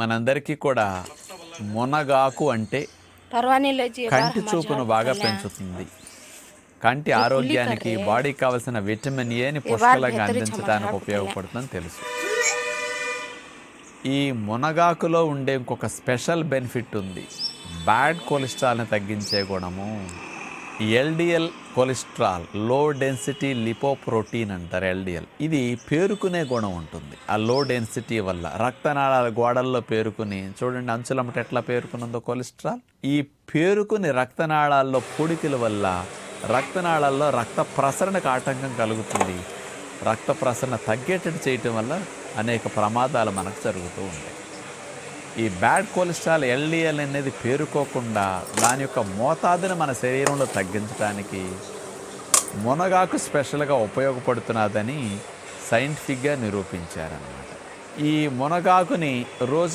మనందరికీ కూడా మునగాకు అంటే కంటి చూపును బాగా పెంచుతుంది. కంటి ఆరోగ్యానికి, బాడీకి కావలసిన విటమిన్ ఏని పుష్కలంగా అందించడానికి ఉపయోగపడుతుందని తెలుసు. ఈ మునగాకులో ఉండే ఇంకొక స్పెషల్ బెనిఫిట్ ఉంది. బ్యాడ్ కొలెస్ట్రాల్ని తగ్గించే గుణము. LDL cholesterol, low density lipoprotein అంటారు ఎల్డిఎల్. ఇది పేరుకునే గుణం ఉంటుంది. ఆ లో డెన్సిటీ వల్ల రక్తనాళాల గోడల్లో పేరుకుని, చూడండి అంచులమ్మట ఎట్లా పేరుకున్నదో కొలెస్ట్రాల్. ఈ పేరుకుని రక్తనాళాల్లో పొడికల వల్ల రక్తనాళాల్లో రక్త ప్రసరణకు ఆటంకం కలుగుతుంది. రక్త ప్రసరణ తగ్గేటట్టు చేయటం వల్ల అనేక ప్రమాదాలు మనకు జరుగుతూ ఉంటాయి. ఈ బ్యాడ్ కొలెస్ట్రాల్ ఎల్డిఎల్ అనేది పేరుకోకుండా దాని యొక్క మోతాదుని మన శరీరంలో తగ్గించడానికి మునగాకు స్పెషల్గా ఉపయోగపడుతున్నదని సైంటిఫిక్గా నిరూపించారన్నమాట. ఈ మునగాకుని రోజు